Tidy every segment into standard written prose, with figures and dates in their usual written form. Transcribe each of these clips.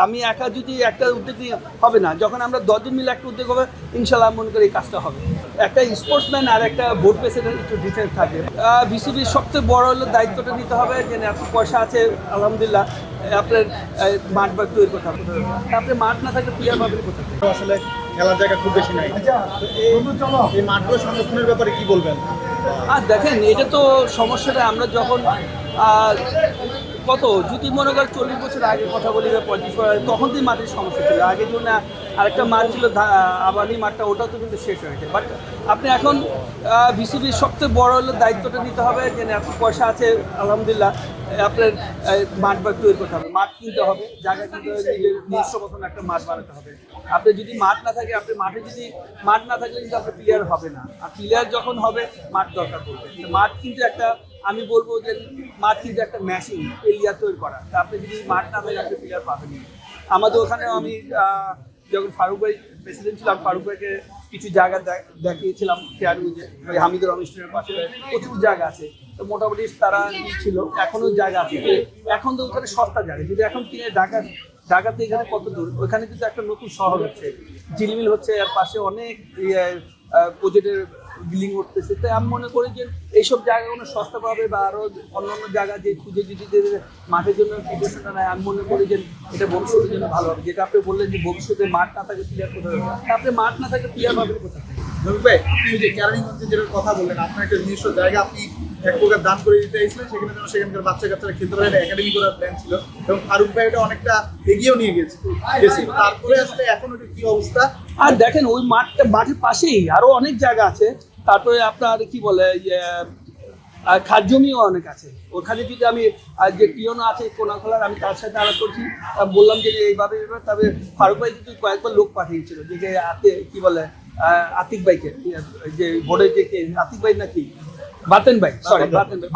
আমি একা যদি একটা উদ্যোগ নিয়ে হবে না, যখন আমরা 10 জন মিলে একটা উদ্যোগ হবে ইনশাল্লাহ মনে করি এই কাজটা হবে। একটা স্পোর্টসম্যান আর একটা বোর্ড প্রেসিডেন্ট একটু ডিফারেন্স থাকে। বিসিবির সবচেয়ে বড় হলো দায়িত্বটা নিতে হবে যে আপনার পয়সা আছে আলহামদুলিল্লাহ, আপনার মাঠ বা তৈরি করতে হবে। আপনি মাঠ না থাকলে প্লেয়ার পাবেন কোথায়? আসলে খেলার জায়গা খুব বেশি নাই। এই মাঠগুলো সংরক্ষণের ব্যাপারে কি বলবেন? আর দেখেন, এটা তো সমস্যাটা আমরা যখন কত যদি মনে করেন 40 বছর আগে কথা বলি বা 25 বছর আগে, তখন তো মাঠের সমস্যা ছিল। আগের জন্য আরেকটা মাঠ ছিল আবানি মাঠটা, ওটাও তো কিন্তু শেষ হয়েছে। বাট আপনি এখন বিসিবির সবচেয়ে বড় হলো দায়িত্বটা নিতে হবে যে আপনার পয়সা আছে আলহামদুলিল্লাহ, আপনার মাঠ বা তৈরি করতে হবে, মাঠ কিনতে হবে, জায়গা কিনতে হবে, নিজস্ব মতন একটা মাঠ বানাতে হবে। আপনি যদি মাঠ না থাকে, আপনি মাঠে যদি মাঠ না থাকলে কিন্তু আপনার প্লেয়ার হবে না। আর প্লেয়ার যখন হবে মাঠ দরকার পড়বে। মাঠ কিন্তু একটা, আমি বলবো যে মাঠ কিন্তু একটা মেশিন প্লেয়ার তৈরি করা। তা আপনি যদি মাঠ না থাকে আপনি প্লেয়ার পাবেন না। আমাদের ওখানেও আমি যখন ফারুক ভাই প্রেসিডেন্ট ছিলাম, ফারুক ভাইকে কিছু জায়গা দেখিয়েছিলাম খেয়ারুজে, ওই হামিদুর অনুষ্ঠানের পাশে প্রচুর জায়গা আছে। তো মোটামুটি তারা ছিল, এখনো জায়গা আছে। এখন তো ওখানে সস্তা জায়গা, যদি এখন কিনে ঢাকাতে এখানে কত দূর, ওখানে কিন্তু একটা নতুন শহর হচ্ছে, ঝিলমিল হচ্ছে, আর পাশে অনেক প্রজেক্টের বিল্ডিং করতেছে। তাই আমি মনে করি যে এইসব জায়গাগুলো সস্তা পাবে বা আরও অন্যান্য জায়গা যে খুঁজে যদি মাঠের জন্য প্রিপারেশনটা নেয়, আমি মনে করি যে এটা ভবিষ্যতের জন্য ভালো হবে। যেটা আপনি বললেন যে ভবিষ্যতে মাঠ না থাকে প্লেয়ার কোথায় হবে, আপনি মাঠ না থাকে প্লেয়ার পাবেন কোথায়? ভাই, আপনি যে ক্যারানিগঞ্জে যেটার কথা বললেন, আপনার একটা নিজস্ব জায়গা আপনি এক প্রকার দান করে দিতে চাইছিলেন, সেখানে যেন সেখানকার বাচ্চা কাচ্চারা খেলতে পারে, একটা একাডেমি করার প্ল্যান ছিল, এবং ফারুক ভাই এটা অনেকটা এগিয়েও নিয়ে গেছে। তারপরে আসলে এখন ওটা কি অবস্থা? আর দেখেন, ওই মাঠের পাশেই আরো অনেক জায়গা আছে। তারপরে আপনার কি বলে খাদ জমিও অনেক আছে ওখানে। যদি আমি যে পিয়ন আছে কোনাখোলার, আমি তার সাথে আলাপ করছি, বললাম যে এইভাবে। তবে ফারুক ভাই কিন্তু কয়েকবার লোক পাঠিয়েছিল, যে কি বলে আতিক ভাইকে, যে বোর্ডের যে আতিক ভাই নাকি বাতেন ভাই, সরি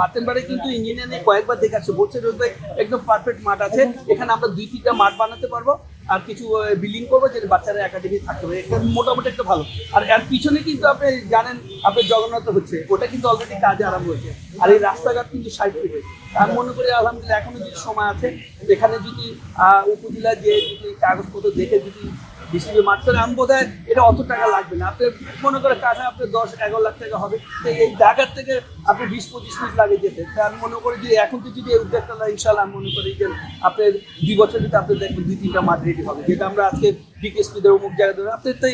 বাতেন ভাই কিন্তু ইঞ্জিনিয়ার নিয়ে কয়েকবার দেখে আসছে, বলছে রোজ ভাই একদম পারফেক্ট মাঠ আছে, এখানে আমরা 2-3টা মাঠ বানাতে পারবো আর কিছু বিল্ডিং করবো, যে বাচ্চারা একাডেমি থাকতে হবে। এটা মোটামুটি একটা ভালো। আর এর পিছনে কিন্তু আপনি জানেন, আপনার জগন্নাথ হচ্ছে, ওটা কিন্তু অলরেডি কাজে আরম্ভ হয়েছে। আর এই রাস্তাঘাট কিন্তু 60 ফিট হয়েছে। আমি মনে করি আলহামদুলিল্লাহ এখনো যদি সময় আছে, এখানে যদি উপজেলা যে যদি কাগজপত্র দেখে যদি বিসিবি মাঠ করে, আমি বোধ হয় এটা অত টাকা লাগবে না। আপনি মনে করেন কাঠা আপনার 10-11 লাখ টাকা হবে, তো এই ঢাকার থেকে আপনি 20-25 মিনিট লাগে যেতে। তা আমি মনে করি যে এখন তো যদি এই উদ্যোগটা না, ইনশাল্লাহ আমি মনে করি যে আপনার 2 বছর ভিতরে আপনি দেখবেন 2-3টা মাঠ রেডি হবে, যেটা আমরা আজকে বিকেএসপিদের অমুক জায়গা ধরে আপনি তো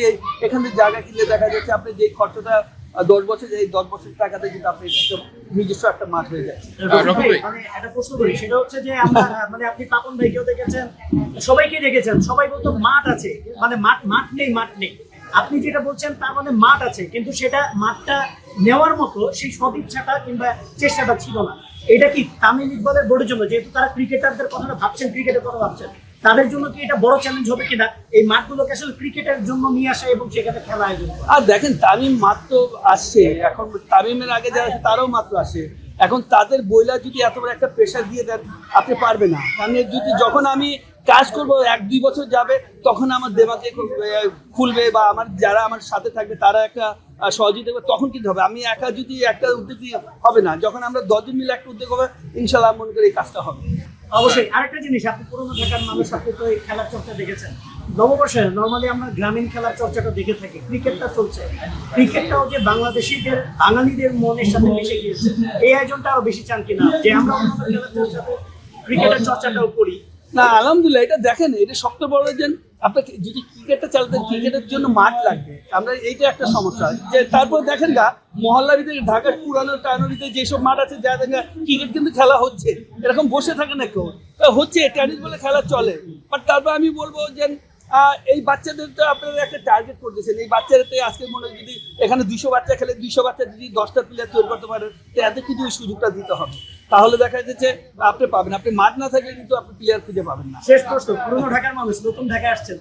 এখান থেকে জায়গা কিনলে দেখা যাচ্ছে আপনি যে খরচটা 10 বছর, এই 10 বছর টাকাতে কিন্তু আপনি নিজস্ব একটা মাঠ হয়ে যায়। মানে একটা প্রশ্ন করি, সেটা হচ্ছে যে আমরা মানে আপনি পাপন ভাইকেও দেখেছেন, সবাইকে দেখেছেন, সবাই বলতো মাঠ আছে, মানে মাঠ নেই। আপনি যেটা বলছেন তার মানে মাঠ আছে, কিন্তু সেটা মাঠটা নেওয়ার মতো সেই সদিচ্ছাটা কিংবা চেষ্টাটা ছিল না। এটা কি তামিম ইকবালের বোর্ডের জন্য, যেহেতু তারা ক্রিকেটারদের কথাটা ভাবছেন, ক্রিকেটের কথা ভাবছেন, তাদের জন্য কি এটা বড় চ্যালেঞ্জ হবে কিনা এই মাঠগুলোকে আসলে ক্রিকেটের জন্য নিয়ে আসা এবং সেখানে খেলা আয়োজন করা? আর দেখেন, তামিম মাত্র আসছে, এখন তামিমের আগে যারা আছে তারাও মাত্র আসে। এখন তাদের বইলা যদি এত বড় একটা প্রেশার দিয়ে দেন, আপনি পারবে না। মানে যদি যখন আমি কাজ করবো 1-2 বছর যাবে, তখন আমার দেমাগে খুলবে বা আমার যারা আমার সাথে থাকবে তারা একটা সহযোগিতা করবে, তখন কিন্তু হবে। আমি একা যদি একটা উদ্যোগ হবে না, যখন আমরা 10 জন মিলে একটা উদ্যোগ হবে ইনশাল্লাহ মনে করি এই কাজটা হবে। অবশ্যই। আরেকটা জিনিস, আপনি পুরোনো ঢাকার মানুষ, আপনি তো এই খেলার চর্চা দেখেছেন। নববর্ষে নর্মালি আমরা গ্রামীণ খেলার চর্চাটা দেখে থাকি, ক্রিকেটটা চলছে। ক্রিকেটটাও যে বাংলাদেশিদের, বাঙালিদের মনের সাথে মিশে গিয়েছে, এই আয়োজনটা আরো বেশি চান কিনা, যে আমরা অন্যান্য খেলার চর্চাতে ক্রিকেটের চর্চাটাও করি? না, আলহামদুলিল্লাহ, এটা দেখেন, এটা শক্ত বড় যে আপনাকে যদি ক্রিকেটটা চালাতে, ক্রিকেটের জন্য মাঠ লাগবে। আমরা এইটা একটা সমস্যা। যে তারপর দেখেন মহল্লার ভিতরে ঢাকার পুরানো টাউনের ভিতরে যেসব মাঠ আছে, যা দেখেন ক্রিকেট কিন্তু খেলা হচ্ছে, এরকম বসে থাকে না কেউ, হচ্ছে টেনিস বলে খেলা চলে। বাট তারপর আমি বলবো যে এই বাচ্চাদের তো আপনারা একটা টার্গেট করতেছেন, এই বাচ্চাদের আজকে মনে হয় যদি এখানে 200 বাচ্চা খেলে, 200 বাচ্চা যদি 10টা প্লেয়ার তৈরি করতে পারেন, তো এত কিন্তু ওই সুযোগটা দিতে হবে। তাহলে দেখা যাচ্ছে আপনি পাবেন। আপনি মাঠ না থাকলে কিন্তু আপনি প্লেয়ার খুঁজে পাবেন না। শেষ প্রশ্ন, পুরোনো ঢাকার মানুষ নতুন ঢাকায় আসছেন,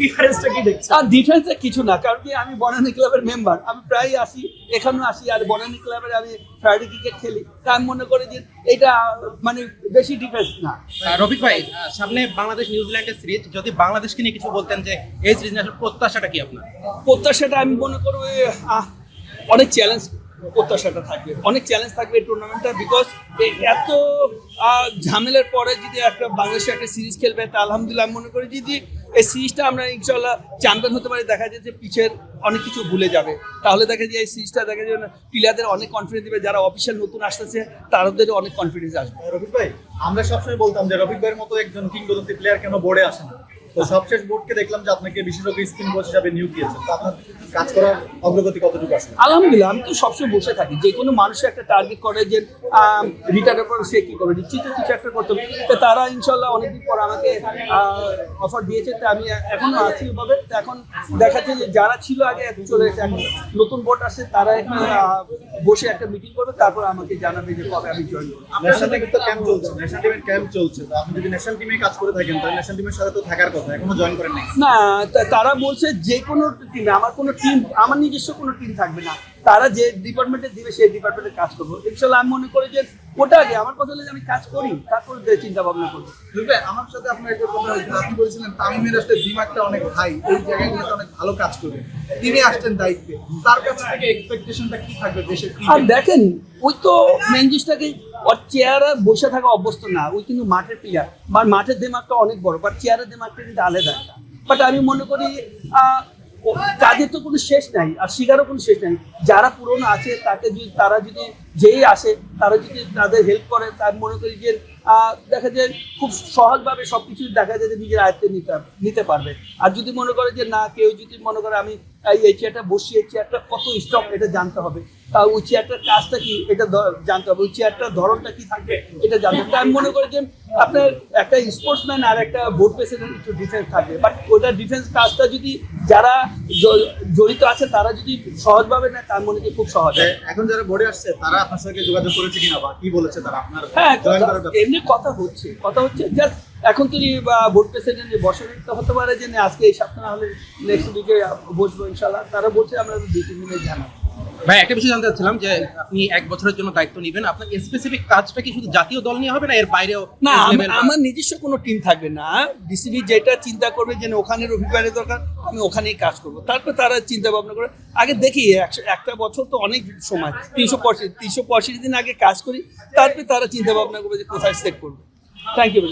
ডিফারেন্সটা কি দেখছেন? আর ডিফারেন্সে কিছু না, কারণ কি আমি বনানী ক্লাবের মেম্বার, আমি প্রায় আসি, এখানেও আসি, আর বনানী ক্লাবের আমি ফ্রাইডে ক্রিকেট খেলি। তা আমি মনে করি যে এটা মানে বেশি ডিফারেন্স না। রফিক ভাই, সামনে বাংলাদেশ নিউজিল্যান্ডের সিরিজ, যদি বাংলাদেশকে নিয়ে কিছু বলতেন যে এই সিরিজ আসলে প্রত্যাশাটা কি আপনার? প্রত্যাশাটা আমি মনে করি অনেক চ্যালেঞ্জ প্রত্যাশাটা থাকবে, অনেক চ্যালেঞ্জ থাকবে এই টুর্নামেন্টটা, বিকজ এত ঝামেলার পরে যদি একটা বাংলাদেশে একটা সিরিজ খেলবে, তা আলহামদুলিল্লাহ আমি মনে করি যদি এই সিরিজটা আমরা ইনশাল্লাহ চ্যাম্পিয়ন হতে পারি, দেখা যায় যে পিছের অনেক কিছু ভুলে যাবে, তাহলে দেখা যায় এই সিরিজটা দেখা যায় প্লেয়ারদের অনেক কনফিডেন্স দেবে, যারা অফিসিয়াল নতুন আসতেছে তাদের অনেক কনফিডেন্স আসবে। রফিক ভাই, আমরা সবসময় বলতাম যে রফিক ভাইয়ের মতো একজন কিংবদন্তি প্লেয়ার কেন বোর্ডে আসে না, তো সবশেষ বোর্ডকে দেখলাম যে আপনাকে বিশেষজ্ঞ স্পিন কোচ হিসাবে নিয়োগ দিয়েছেন, তো আপনার কাজ করার অগ্রগতি কতটুকু আসলে? আলহামদুলিল্লাহ, আমি তো সবসময় বসে থাকি, যে কোনো মানুষের একটা টার্গেট করে যে রিটায়ারের পর সে কি করবে, নিশ্চিত কিছু একটা করতে হবে, তো তারা ইনশাল্লাহ অনেকদিন পর আমাকে অফার দিয়েছে, তো আমি এখনো আছি ওভাবে। তো এখন দেখা যাচ্ছে যে যারা ছিল আগে এখন চলে এসে, এখন নতুন বোর্ড আসছে, তারা একটা বসে একটা মিটিং করবে, তারপর আমাকে জানাবে যে কবে আমি জয়েন করবো। ন্যাশনাল টিমের তো ক্যাম্প চলছে, ন্যাশনাল টিমের ক্যাম্প চলছে, তো আপনি যদি ন্যাশনাল টিমে কাজ করে থাকেন তাহলে ন্যাশনাল টিমের সাথে তো থাকার কথা, এখনো জয়েন করেন নাই? না, তারা বলছে যে কোনো টিমে, আমার কোনো টিম, আমার নিজস্ব কোনো টিম থাকবে না, তারা যে ডিপার্টমেন্টে দিবে সেই ডিপার্টমেন্টে কাজ করবো ইনশাল্লাহ। আমি মনে করি যে ওটা আগে আমার কথা হলে আমি কাজ করি, তারপর চিন্তা ভাবনা করবো। রফিক, আমার সাথে আপনার একটা কথা হয়েছিল, আপনি বলেছিলেন তামিমের আসলে দিমাগটা অনেক হাই, এই জায়গাগুলোতে অনেক ভালো কাজ করবে, তিনি আসছেন দায়িত্বে, তার কাছ থেকে এক্সপেকটেশনটা কি থাকবে দেশের আর ক্রিকেট? দেখেন, ওই তো মেন জিনিসটাকে, ওর চেয়ারে বসে থাকা অভ্যস্ত না, ওই কিন্তু মাঠের প্লেয়ার, বা মাঠের দিমাগটা অনেক বড়, বাট চেয়ারের দিমাগটা কিন্তু আলাদা। বাট আমি মনে করি কাজের তো কোনো শেষ নাই, আর শিকারও কোনো শেষ নাই। যারা পুরনো আছে তাকে যদি, তারা যদি যেই আসে তারা যদি তাদের হেল্প করে, তার মনে করি যে দেখা যায় খুব সহজভাবে সব কিছু দেখা যায় যে নিজের আয়ত্তে নিতে পারবে। আর যদি মনে করে যে না, কেউ যদি মনে করে আমি এই চেয়ারটা বসিয়ে, চেয়ারটা কত স্ট্রং এটা জানতে হবে, তা ওই চেয়ারটার কাজটা কি এটা জানতে হবে, ওই চেয়ারটার ধরনটা কি থাকবে এটা জানতে হবে। আমি মনে করি যে আপনার একটা স্পোর্টসম্যান আর একটা বোর্ড প্রেসিডেন্ট একটু ডিফেন্স থাকবে, বাট ওইটা ডিফেন্স কাজটা যদি যারা জড়িত আছে তারা যদি সহজভাবে নেয়, তার মনে হয় খুব সহজ হয়। এখন যারা বোর্ডে আসছে তারা আপনার সাথে যোগাযোগ করেছে কিনা, বা কি বলেছে তারা আপনার হ্যাঁ, জয়েন করার ব্যাপারে? এমনি কথা হচ্ছে জাস্ট এখন তো বোর্ড প্রেসিডেন্ট বসে হতে পারে যে না, আজকে এই সপ্তাহ হলে নেক্সট উইকে বসবো ইনশাল্লাহ, তারা বলছে আমরা 2-3 দিনে জানাবো। ভাই, একটা বিষয় জানতে চাচ্ছিলাম যে আপনি 1 বছরের জন্য দায়িত্ব নেবেন, আপনার স্পেসিফিক কাজটা কি শুধু জাতীয় দল নিয়ে হবে, না এর বাইরেও? না, আমার নিজস্ব কোনো টিম থাকবে না, ডিসিবি যেটা চিন্তা করবে যে ওখানে রবিবারের দরকার, আমি ওখানেই কাজ করবো, তারপর তারা চিন্তা ভাবনা করে। আগে দেখি একটা বছর তো অনেক সময়, 365 দিন আগে কাজ করি, তারপরে তারা চিন্তা ভাবনা করবে যে কোথায় সেট করবো। Thank you.